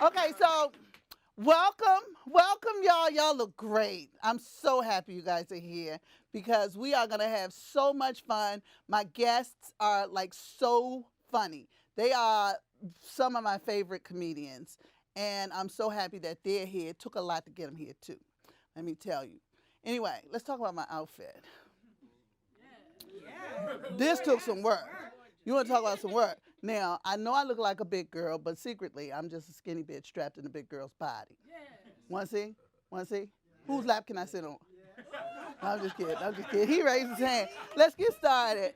Okay, so welcome, y'all. Y'all look great. I'm so happy you guys are here because we are going to have so much fun. My guests are like so funny. They are some of my favorite comedians, and I'm so happy that they're here. It took a lot to get them here, too. Let me tell you. Anyway, let's talk about my outfit. This took some work. You want to talk about some work? Now, I know I look like a big girl, but secretly, I'm just a skinny bitch trapped in a big girl's body. Want to see? Want to see? Whose lap can I sit on? No, I'm just kidding. I'm just kidding. He raised his hand. Let's get started.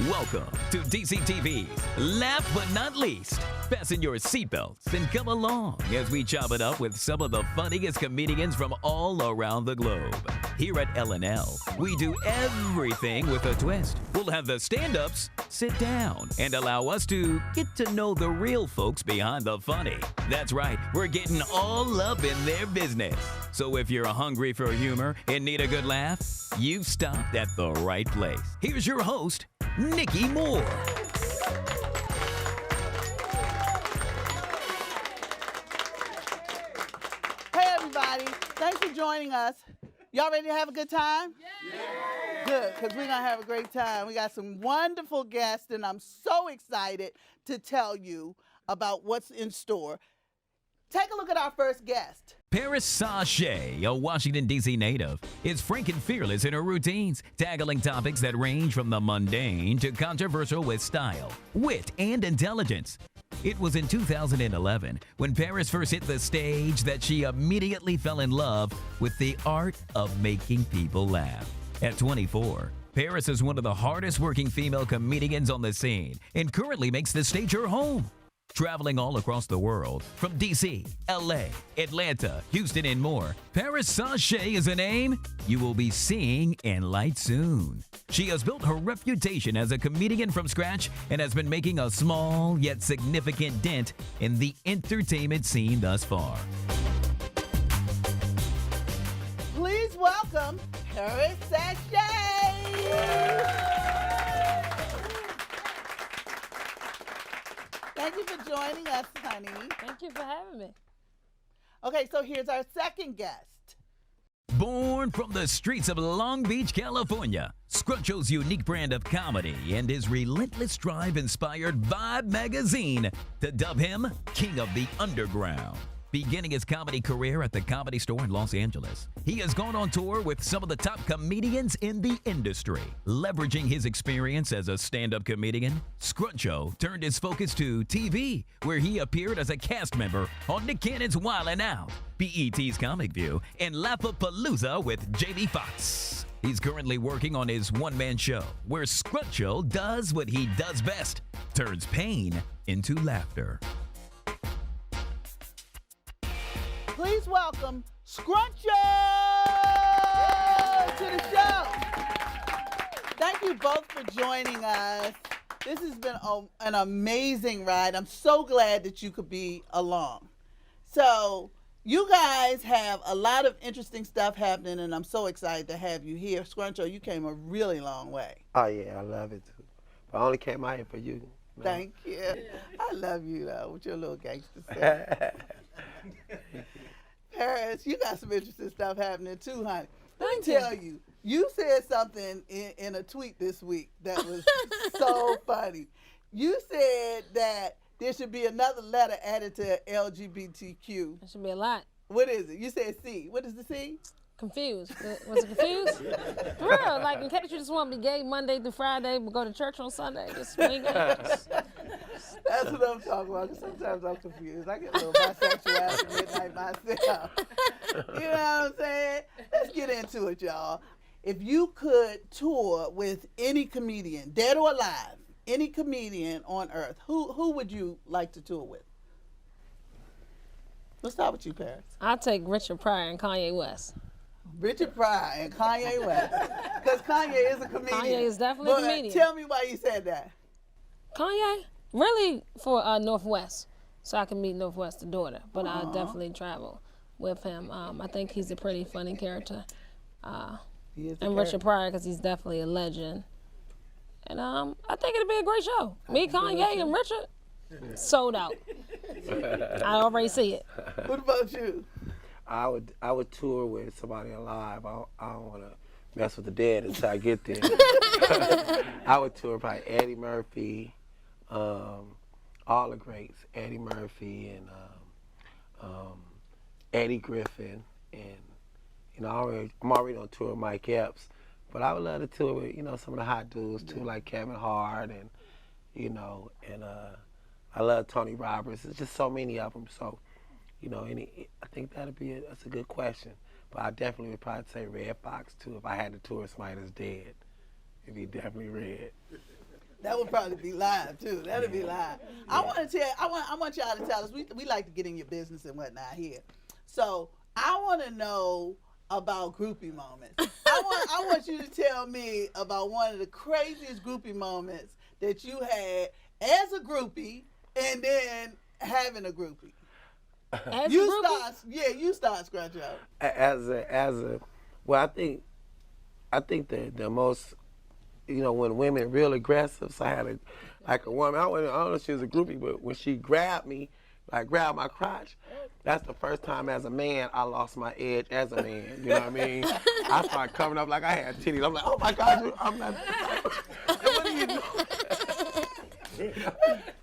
Welcome to DCTV's Last But Not Least. Fasten your seatbelts and come along as we chop it up with some of the funniest comedians from all around the globe. Here at L&L, we do everything with a twist. We'll have the stand-ups sit down and allow us to get to know the real folks behind the funny. That's right, we're getting all up in their business. So if you're hungry for humor and need a good laugh, you've stopped at the right place. Here's your host, Nikki Moore. Hey, everybody. Thanks for joining us. Y'all ready to have a good time? Yeah. Good, because we're going to have a great time. We got some wonderful guests, and I'm so excited to tell you about what's in store. Take a look at our first guest. Paris Sashay, a Washington, D.C. native, is frank and fearless in her routines, tackling topics that range from the mundane to controversial with style, wit, and intelligence. It was in 2011 when Paris first hit the stage that she immediately fell in love with the art of making people laugh. At 24, Paris is one of the hardest working female comedians on the scene and currently makes the stage her home. Traveling all across the world, from D.C., L.A., Atlanta, Houston, and more, Paris Sashay is a name you will be seeing in light soon. She has built her reputation as a comedian from scratch and has been making a small yet significant dent in the entertainment scene thus far. Please welcome Paris Sashay. Thank you for joining us, honey. Thank you for having me. Okay, so here's our second guest. Born from the streets of Long Beach, California, Scruncho's unique brand of comedy and his relentless drive inspired Vibe magazine to dub him King of the Underground. Beginning his comedy career at the Comedy Store in Los Angeles, he has gone on tour with some of the top comedians in the industry. Leveraging his experience as a stand-up comedian, Scruncho turned his focus to TV, where he appeared as a cast member on Nick Cannon's Wildin' Out, BET's Comic View, and Laugh-A-Palooza with Jamie Foxx. He's currently working on his one-man show, where Scruncho does what he does best, turns pain into laughter. Please welcome Scruncho to the show. Thank you both for joining us. This has been an amazing ride. I'm so glad that you could be along. So you guys have a lot of interesting stuff happening, and I'm so excited to have you here. Scruncho, you came a really long way. Oh, yeah, I love it, too. But I only came out here for you. No. Thank you. I love you, though, with your little gangster stuff. Paris, you got some interesting stuff happening too, honey. Let me tell you, you said something in a tweet this week that was so funny. You said that there should be another letter added to LGBTQ. There should be a lot. What is it? You said C. What is the C? Confused. Was it confused? For real, like in case you just want to be gay Monday through Friday, but go to church on Sunday. Just be gay. That's what I'm talking about. Sometimes I'm confused. I get a little bisexuality midnight myself. You know what I'm saying? Let's get into it, y'all. If you could tour with any comedian, dead or alive, any comedian on earth, who would you like to tour with? Let's start with you, Paris. I'll take Richard Pryor and Kanye West. Richard Pryor and Kanye West. Because Kanye is a comedian. Kanye is definitely a comedian. Tell me why you said that. Kanye? Really for Northwest, so I can meet Northwest's daughter. But I'll definitely travel with him. I think he's a pretty funny character. And Richard Pryor, because he's definitely a legend. And I think it'll be a great show. Me, Kanye, and Richard, sold out. I already see it. What about you? I would tour with somebody alive. I don't want to mess with the dead until I get there. I would tour probably Eddie Murphy, all the greats, Eddie Murphy and Eddie Griffin, and I'm already on tour with Mike Epps, but I would love to tour with some of the hot dudes too, like Kevin Hart and I love Tony Roberts. There's just so many of them. So I think that's a good question. But I definitely would probably say Red Fox too. If I had to tour somebody that's dead, it'd be definitely Red. That would probably be live too. That'd be live. I want to tell. I want y'all to tell us. We like to get in your business and whatnot here. So I want to know about groupie moments. I want you to tell me about one of the craziest groupie moments that you had as a groupie, and then having a groupie. You start, Scruncho. Well, I think the most, when women real aggressive. So I had a woman. I don't know if she was a groupie, but when she grabbed me, like grabbed my crotch, that's the first time as a man I lost my edge as a man. You know what I mean? I started coming up like I had titties. I'm like, oh my God, I'm not. What are you doing? You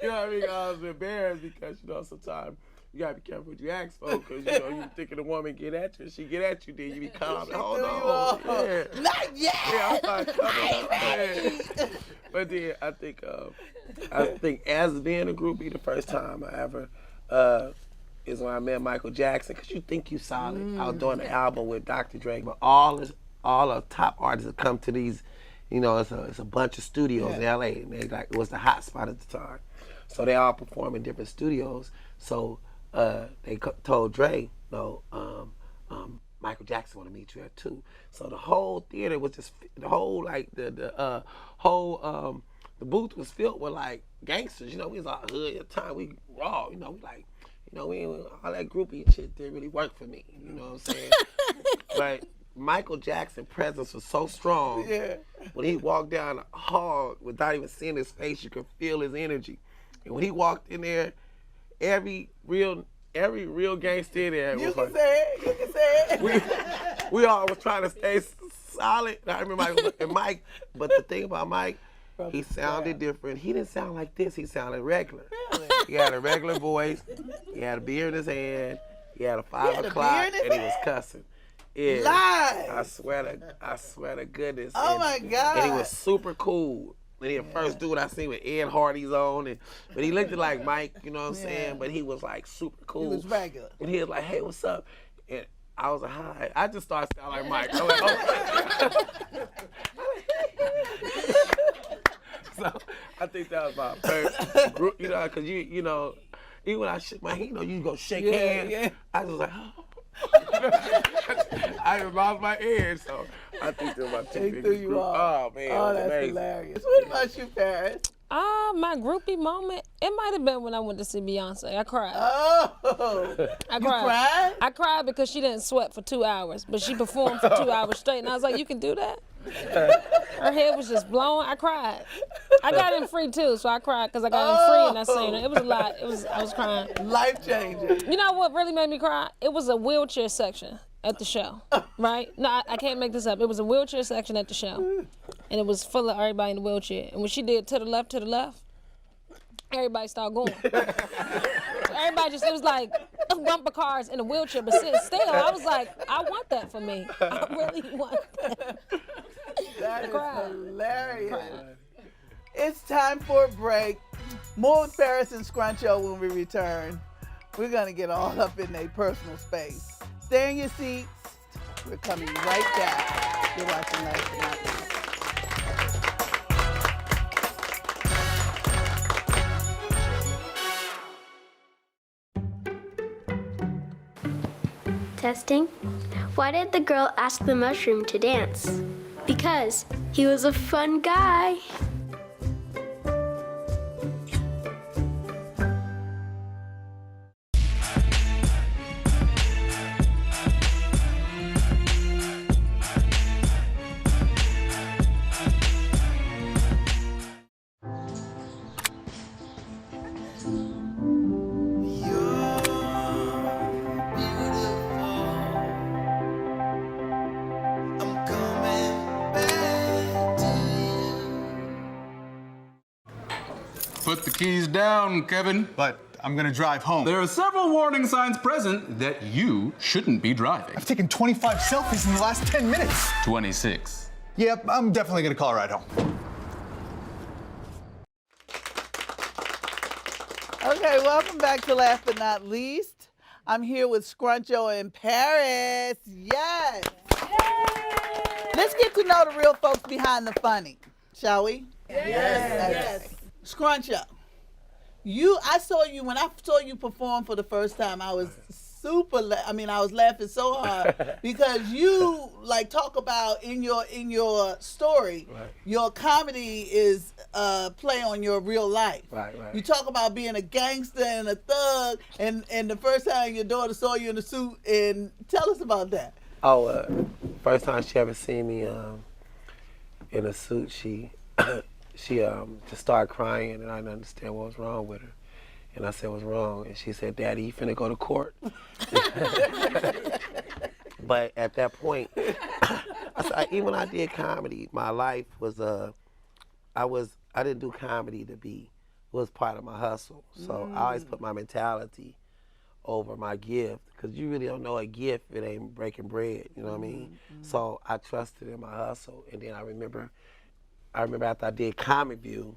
know what I mean? I was embarrassed because sometimes you gotta be careful what you ask for, because you thinking the woman get at you, she get at you, then you be calm. Hold on, yeah. Not yet. Yeah, I started coming up. But then I think as being a groupie, the first time I ever is when I met Michael Jackson, because you think you solid. I was doing an album with Dr. Dre, but all the top artists that come to these. It's a bunch of studios in LA, and it was the hot spot at the time. So they all perform in different studios. So they told Dre, Michael Jackson want to meet you at 2. So the whole theater was just, the whole the booth was filled with like gangsters. We was all hood at the time. We raw. We like, we all that groupie and shit didn't really work for me. You know what I'm saying? But Michael Jackson's presence was so strong. Yeah. When he walked down the hall without even seeing his face, you could feel his energy. And when he walked in there, every real gangster in there was like, you can say it. We all was trying to stay solid. I remember Mike, but the thing about Mike, he sounded different. He didn't sound like this. He sounded regular. Really? He had a regular voice. He had a beer in his hand. He had a 5 o'clock, and he was cussing. Yeah. Lies. I swear to goodness. Oh my God. And he was super cool. And he the first dude I seen with Ed Hardy's on, but he looked like Mike, you know what I'm saying? But he was like super cool. He was regular. And he was like, hey, what's up? And I was like, hi. I just started sounding like Mike. I'm like, oh. So I think that was my first group, because even when I shook my hand, you go shake hands. Yeah. I was like, oh. I even lost my edge, so I think they're my two biggest group. Oh man, oh, that's amazing. Hilarious. What about you, Paris? My groupie moment, it might have been when I went to see Beyonce. I cried. Oh, I cried. You cried? I cried because she didn't sweat for 2 hours, but she performed for 2 hours straight, and I was like, you can do that? Her head was just blowing. I cried. I got in free too, so I cried because I got in free and I seen her. It was a lot. I was crying. Life changing. You know what really made me cry? It was a wheelchair section at the show, right? No, I can't make this up. It was a wheelchair section at the show, and it was full of everybody in the wheelchair. And when she did to the left, everybody started going. So everybody just, it was like bumper cars in a wheelchair, but still, I was like, I want that for me. I really want that. That is hilarious. It's time for a break. More with Paris and Scruncho when we return. We're going to get all up in their personal space. Stay in your seats. We're coming right back. You're watching Life and Not Testing. Why did the girl ask the mushroom to dance? Because he was a fun guy. Keys down, Kevin. But I'm gonna drive home. There are several warning signs present that you shouldn't be driving. I've taken 25 selfies in the last 10 minutes. 26. Yep, I'm definitely gonna call a ride home. Okay, welcome back to Last But Not Least. I'm here with Scruncho in Paris. Yes. Let's get to know the real folks behind the funny, shall we? Yes. Scruncho, I saw you when I saw you perform for the first time. I was I was laughing so hard because you like talk about in your story, your comedy is play on your real life. Right. You talk about being a gangster and a thug, and the first time your daughter saw you in a suit, and tell us about that. Oh, first time she ever seen me in a suit, she just started crying, and I didn't understand what was wrong with her. And I said, what's wrong? And she said, Daddy, you finna go to court. But at that point, even when I did comedy, my life was, I didn't do comedy to be, it was part of my hustle. So I always put my mentality over my gift, because you really don't know a gift if it ain't breaking bread, you know what I mean? So I trusted in my hustle. And then I remember after I did Comic View,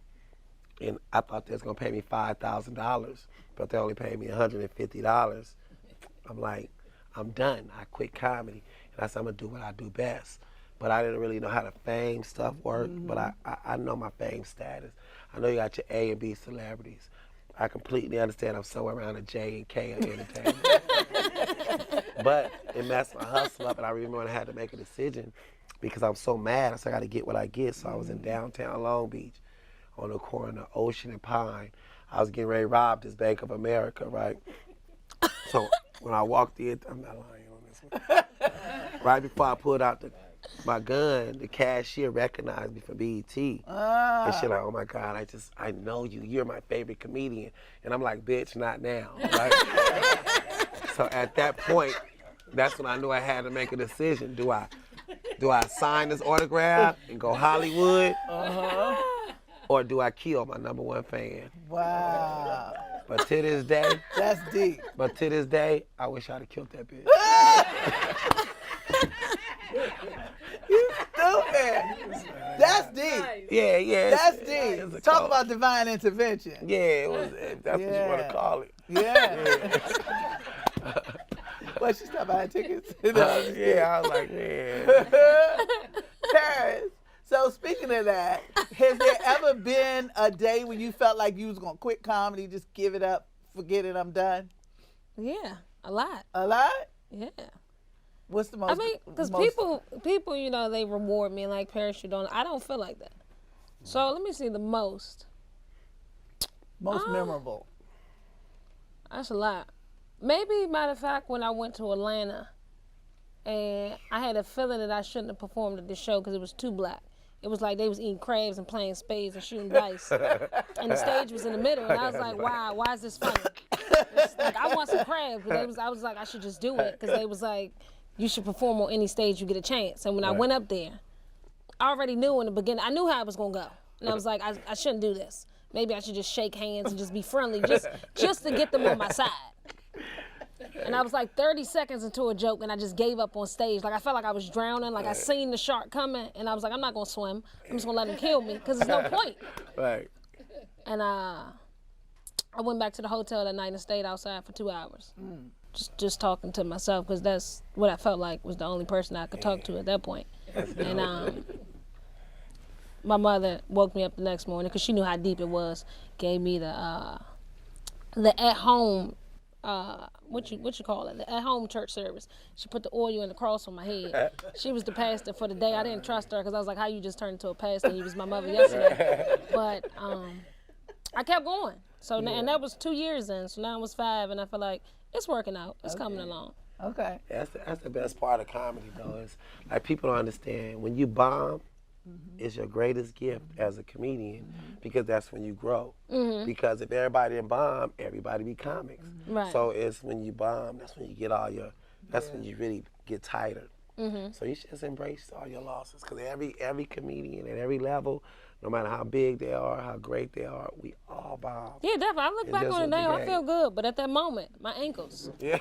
and I thought they was gonna pay me $5,000, but they only paid me $150. I'm like, I'm done. I quit comedy, and I said I'm gonna do what I do best. But I didn't really know how the fame stuff worked. But I know my fame status. I know you got your A and B celebrities. I completely understand I'm somewhere around a J and K of entertainment. But it messed my hustle up, and I remember when I had to make a decision because I'm so mad. I said I got to get what I get. So I was in downtown Long Beach, on the corner of Ocean and Pine. I was getting ready to rob this Bank of America, right? So when I walked in, I'm not lying on this one. Right before I pulled out my gun, the cashier recognized me from BET. And she like, oh my God, I know you. You're my favorite comedian. And I'm like, bitch, not now, right? So at that point, that's when I knew I had to make a decision. Do I sign this autograph and go Hollywood? Or do I kill my #1 fan? Wow. But to this day, That's deep. But to this day, I wish I'd have killed that bitch. You stupid. That's deep. Yeah. That's deep. Talk about divine intervention. Yeah, that's what you want to call it. Yeah. What, she stopped buying tickets? Yeah, I was like, man. Paris. So speaking of that, has there ever been a day when you felt like you was gonna quit comedy, just give it up, forget it, I'm done? Yeah, a lot. A lot? Yeah. What's the most? I mean, because people, you know, they reward me like parachute on. I don't feel like that. So let me see the most. Most memorable. That's a lot. Maybe, matter of fact, when I went to Atlanta, and I had a feeling that I shouldn't have performed at this show because it was too black. It was like they was eating crabs and playing spades and shooting dice. And the stage was in the middle, and I was like, wow, why is this funny? It's like, I want some crabs, but I was like, I should just do it, because they was like, you should perform on any stage you get a chance. And when I went up there, I already knew in the beginning, I knew how it was gonna go. And I was like, I shouldn't do this. Maybe I should just shake hands and just be friendly, just to get them on my side. And I was like 30 seconds into a joke, and I just gave up on stage. Like, I felt like I was drowning. Like, I seen the shark coming, and I was like, I'm not gonna swim. I'm just gonna let him kill me, because there's no point. Right. And I went back to the hotel that night and stayed outside for 2 hours. Just talking to myself, because that's what I felt like was the only person I could talk to at that point. And my mother woke me up the next morning, because she knew how deep it was, gave me the at-home, what you call it, the at-home church service. She put the oil and the cross on my head. She was the pastor for the day. I didn't trust her, because I was like, how you just turned into a pastor and you was my mother yesterday? But I kept going. So and that was 2 years in, so now it was 5, and I feel like it's working out. It's coming along. Okay. That's the best part of comedy, though. Is like, people don't understand, when you bomb, it's your greatest gift as a comedian, because that's when you grow. Because if everybody didn't bomb, everybody be comics. Right. So it's when you bomb, that's when you get all your, that's when you really get tighter. So you should just embrace all your losses, because every comedian at every level no matter how big they are, how great they are, we all bomb. Yeah, definitely. I look It's back just on it a now, I game. feel good. But at that moment, my ankles. Yeah.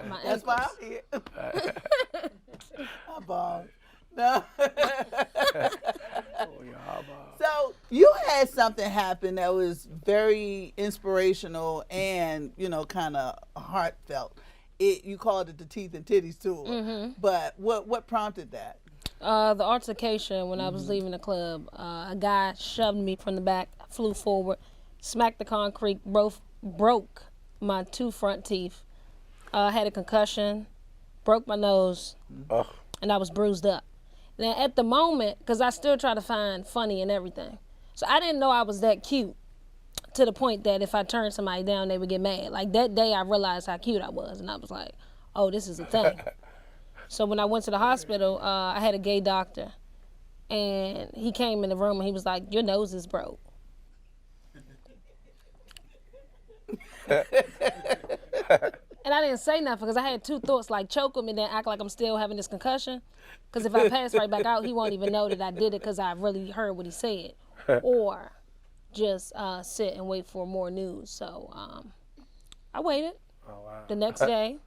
My That's ankles. why I'm here. I bombed. No. So you had something happen that was very inspirational and, you know, kind of heartfelt. You called it the Teeth and Titties Tour. But what prompted that? The altercation when I was leaving the club, a guy shoved me from the back, flew forward, smacked the concrete, broke my 2 front teeth, had a concussion, broke my nose, and I was bruised up. Now at the moment, because I still try to find funny in everything, so I didn't know I was that cute to the point that if I turned somebody down, they would get mad. Like that day I realized how cute I was, and I was like, oh, this is a thing. So when I went to the hospital, I had a gay doctor, and he came in the room and he was like, your nose is broke. And I didn't say nothing because I had 2 thoughts, like choke him and then act like I'm still having this concussion. Because if I pass right back out, he won't even know that I did it because I really heard what he said. Or just sit and wait for more news. So I waited. Oh, wow. The next day,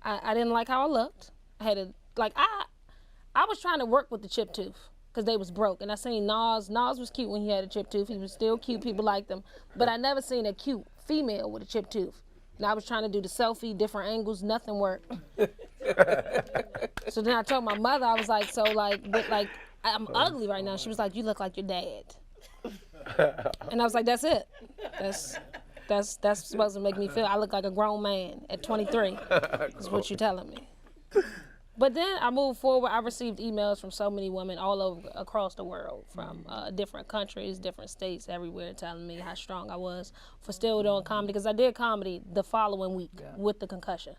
I didn't like how I looked. I had to, like, I was trying to work with the chipped tooth because they was broke. And I seen Nas. Nas was cute when he had a chipped tooth. He was still cute. People liked him. But I never seen a cute female with a chipped tooth. And I was trying to do the selfie, different angles, nothing worked. So then I told my mother, I was like, so like, but like, I'm ugly right now. She was like, you look like your dad. And I was like, that's it. That's supposed to make me feel I look like a grown man at 23. Is what you're telling me. But then I moved forward. I received emails from so many women all over across the world, from different countries, different states, everywhere, telling me how strong I was for still doing comedy. Because I did comedy the following week with the concussion.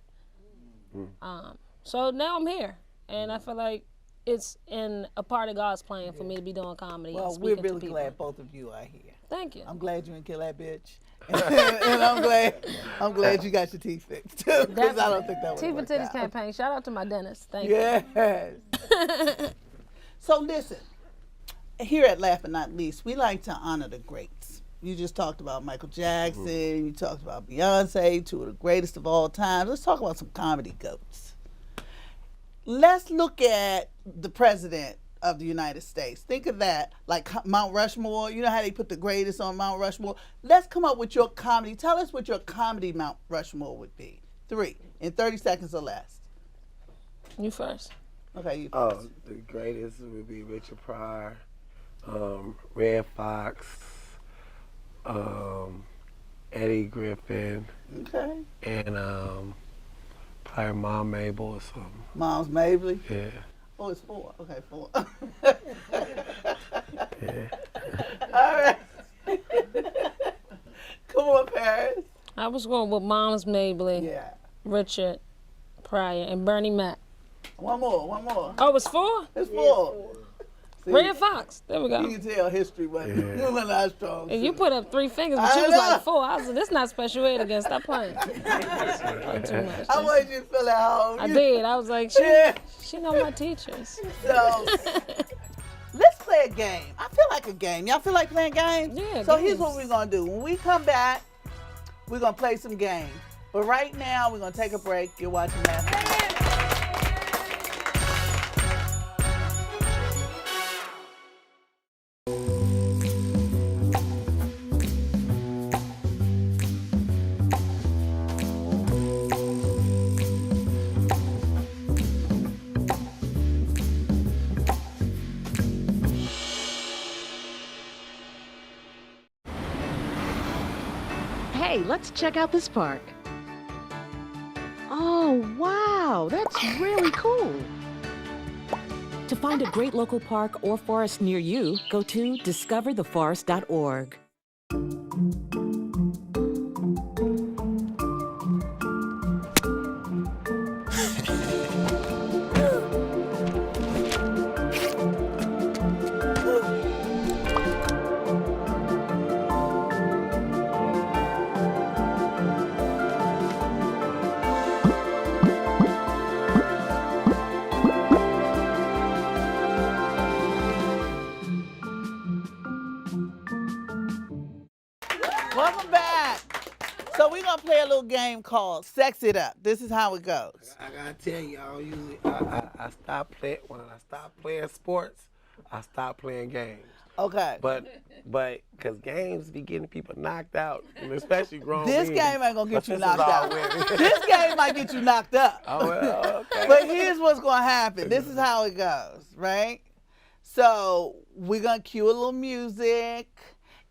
So now I'm here, and I feel like it's in a part of God's plan for me to be doing comedy. Well, and we're speaking to really people. glad both of you are here. Thank you. I'm glad you didn't kill that bitch. And I'm glad you got your teeth fixed too, because I don't think that would Teeth and work Titties out. campaign. Shout out to my dentist. Thank you. Yes. So listen, here at Laugh and Not Least, we like to honor the greats. You just talked about Michael Jackson. You talked about Beyonce, 2 of the greatest of all time. Let's talk about some comedy goats. Let's look at the president of the United States. Think of that, like Mount Rushmore. You know how they put the greatest on Mount Rushmore? Let's come up with your comedy. Tell us what your comedy Mount Rushmore would be. 3, in 30 seconds or less. You first. Okay, you Oh, first. the greatest would be Richard Pryor, Red Fox, Eddie Griffin, Okay. and probably Mom Mabel or something. Mom's Mabley. Yeah. Oh, it's 4. Okay, 4. Yeah. All right. Come on, Paris. I was going with Mom's Mabley, Yeah. Richard Pryor, and Bernie Mac. One more. Oh, it's 4? It's 4. See, Red Fox. There we go. you can tell history wasn't not strong. And you put up 3 fingers, but I you was know. like 4. I was like, this not special ed again. Stop playing. Too much. I wanted you to feel at home. I You- did. I was like, Yeah. she know my teachers. So, let's play a game. I feel like a game. Y'all feel like playing games? Yeah, So here's games. what we're going to do. When we come back, we're going to play some games. But right now, we're going to take a break. You're watching Masterful. Hey, let's check out this park. Oh, wow, that's really cool. To find a great local park or forest near you, go to discovertheforest.org. So we're gonna play a little game called Sex It Up. This is how it goes. I gotta tell y'all, usually I stop playing when I stop playing sports. I stop playing games. Okay. But because games be getting people knocked out, and especially grown This men. game ain't gonna get But you this knocked is all out. women. This game might get you knocked up. Oh, well, okay. But here's what's gonna happen. This is how it goes, right? So we're gonna cue a little music,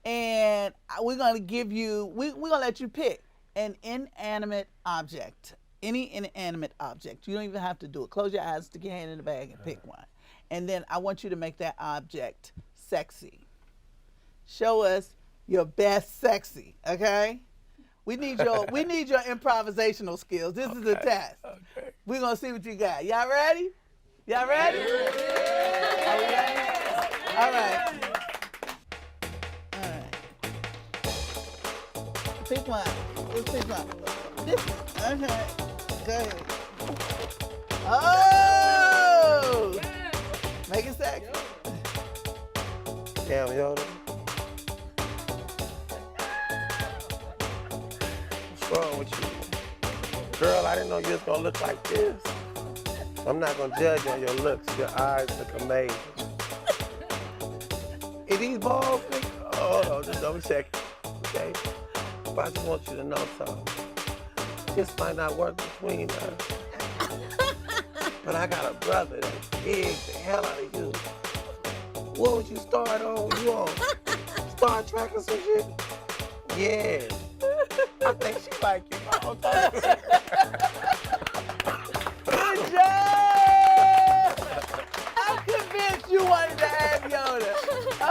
and we're gonna give you. We're gonna let you pick an inanimate object, any inanimate object. You don't even have to do it. Close your eyes, stick your hand in the bag, and pick one. And then I want you to make that object sexy. Show us your best sexy, okay? We need your improvisational skills. This is a test. Okay. We're gonna see what you got. Y'all ready? Y'all ready? Are we ready? All right. All right. Pick one. Let's pick one. This one. Okay. Go ahead. Oh! Make it sexy. Damn, Yoda. What's wrong with you? Girl, I didn't know you was gonna look like this. I'm not gonna judge on your looks. Your eyes look amazing. Are these balls, nigga? Oh, no, just double check it, okay? But I just want you to know something. This might not work between us. But I got a brother that digs the hell out of you. What would you start on? You on Star Trek or some shit? Yeah. I think she like you. Good job! I'm convinced you wanted to have Yoda.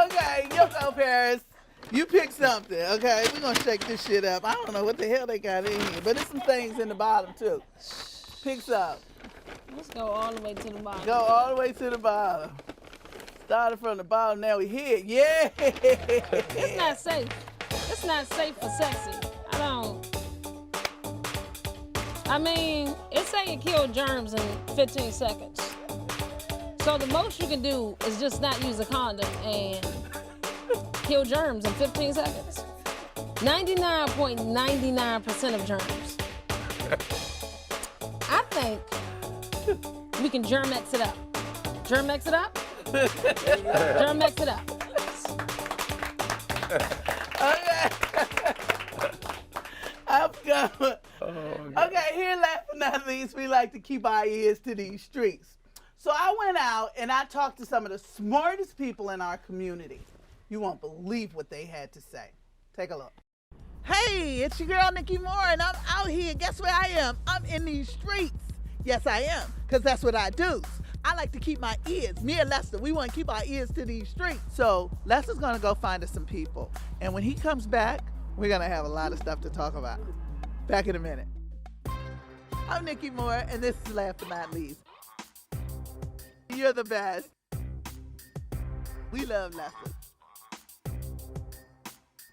Okay, you go, Paris. You pick something, okay? We're gonna shake this shit up. I don't know what the hell they got in here, but there's some things in the bottom too. Pick some. Let's go all the way to the bottom. Go all the way to the bottom. Started from the bottom, now we here. Yeah! It's not safe. It's not safe for sexy. I mean, it say you kill germs in 15 seconds. So the most you can do is just not use a condom and kill germs in 15 seconds. 99.99% of germs. I think we can germ-X it up. Germ-X it up? Germ-X it up. Okay. I'm going. Okay, here last but not least, we like to keep our ears to these streets. So I went out and I talked to some of the smartest people in our community. You won't believe what they had to say. Take a look. Hey, it's your girl Nikki Moore, and I'm out here. Guess where I am? I'm in these streets. Yes, I am, because that's what I do. I like to keep my ears. Me and Lester, we want to keep our ears to these streets. So Lester's going to go find us some people. And when he comes back, we're going to have a lot of stuff to talk about. Back in a minute. I'm Nikki Moore, and this is Last But Not Least. You're the best. We love Lester.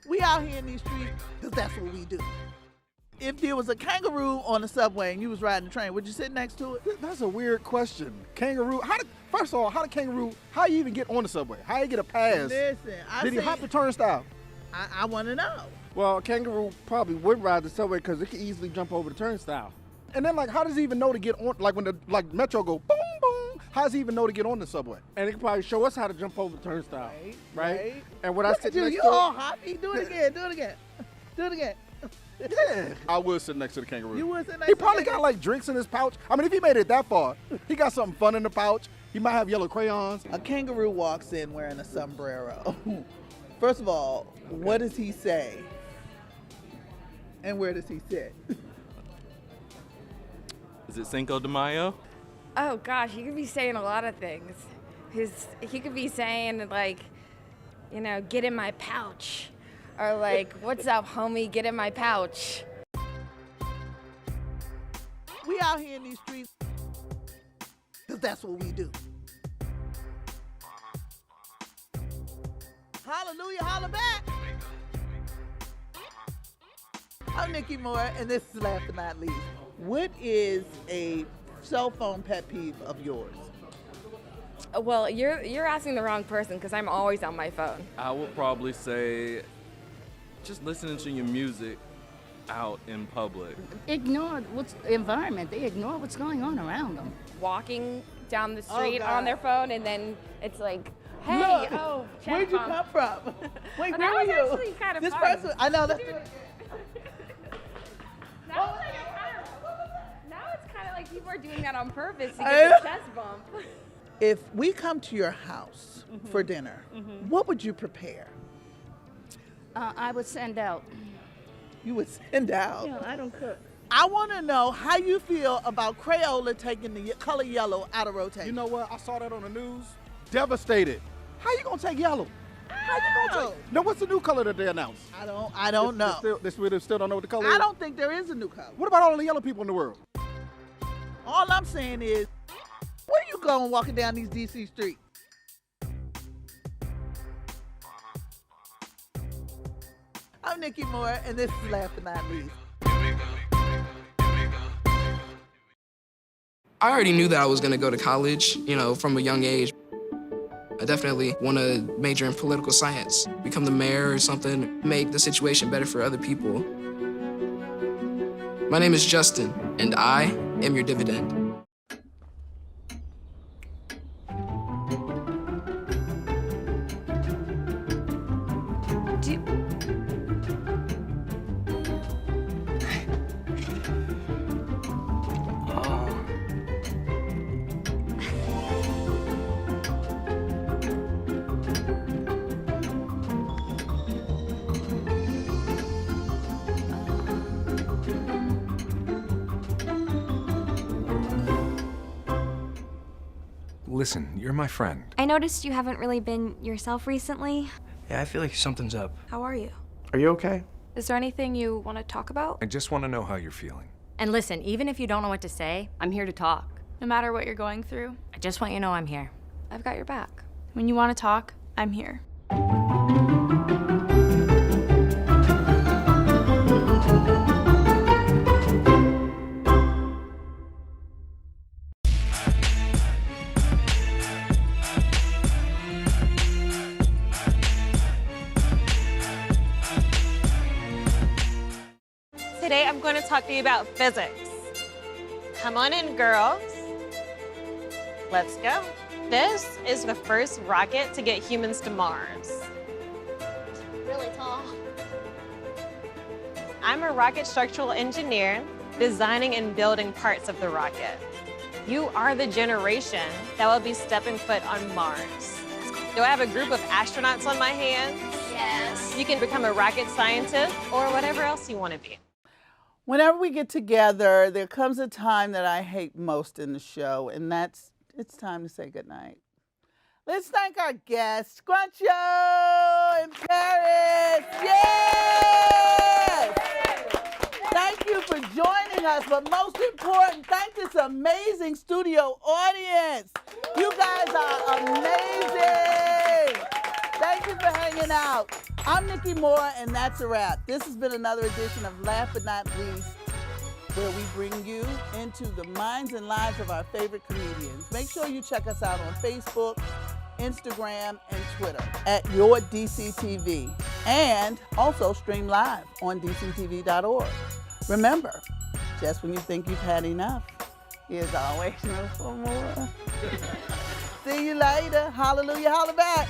We out here in these streets because that's what we do. If there was a kangaroo on the subway and you was riding the train, would you sit next to it? That's a weird question. Kangaroo, first of all, how you even get on the subway? How you get a pass? Listen, Did he hop the turnstile? I want to know. Well, a kangaroo probably would ride the subway because it could easily jump over the turnstile. And then, how does he even know to get on, when the Metro go boom, boom, how does he even know to get on the subway? And it can probably show us how to jump over the turnstile, right? And when I sit next you to all hoppy. Do it again, do it again. Do it again. yeah, I would sit next to the kangaroo. You would sit next He to probably the got, drinks in his pouch. I mean, if he made it that far, he got something fun in the pouch. He might have yellow crayons. A kangaroo walks in wearing a sombrero. First of all, what does he say? And where does he sit? Is it Cinco de Mayo? Oh gosh, he could be saying a lot of things. He could be saying get in my pouch. Or what's up, homie, get in my pouch. We out here in these streets because that's what we do. Hallelujah, holla back. I'm Nikki Moore, and this is Last But Not Least. What is a cell phone pet peeve of yours? Well, you're asking the wrong person because I'm always on my phone. I would probably say just listening to your music out in public? Ignore what's the environment. They ignore what's going on around them. Walking down the street God. on their phone, and then it's like, hey, Look, oh, check where'd you bump. come from? Wait, But where that were was you? actually kind of This fun. person, I know that's. Now it's kind of like people are doing that on purpose to get the chest bump. If we come to your house for dinner, what would you prepare? I would send out. You would send out. You know, I don't cook. I want to know how you feel about Crayola taking the color yellow out of rotation. You know what? I saw that on the news. Devastated. How you gonna take yellow? How you gonna take? No, what's the new color that they announced? I don't know. They still don't know what the color is? I don't think there is a new color. What about all the yellow people in the world? All I'm saying is, where you going walking down these DC streets? I'm Nikki Moore, and this is Last But Not Least. I already knew that I was gonna go to college, you know, from a young age. I definitely want to major in political science, become the mayor or something, make the situation better for other people. My name is Justin, and I am your dividend. Listen, you're my friend. I noticed you haven't really been yourself recently. Yeah, I feel like something's up. How are you? Are you okay? Is there anything you want to talk about? I just want to know how you're feeling. And listen, even if you don't know what to say, I'm here to talk. No matter what you're going through, I just want you to know I'm here. I've got your back. When you want to talk, I'm here. Today I'm going to talk to you about physics. Come on in, girls. Let's go. This is the first rocket to get humans to Mars. Really tall. I'm a rocket structural engineer, designing and building parts of the rocket. You are the generation that will be stepping foot on Mars. Do I have a group of astronauts on my hands? Yes. You can become a rocket scientist or whatever else you want to be. Whenever we get together, there comes a time that I hate most in the show, and it's time to say goodnight. Let's thank our guest, Scruncho in Paris. Yes! Thank you for joining us, but most important, thank this amazing studio audience. You guys are amazing. Thank you for hanging out. I'm Nikki Moore, and that's a wrap. This has been another edition of Last But Not Least, where we bring you into the minds and lives of our favorite comedians. Make sure you check us out on Facebook, Instagram, and Twitter at Your DCTV, and also stream live on dctv.org. Remember, just when you think you've had enough, there's always room for more. See you later. Hallelujah, holla back.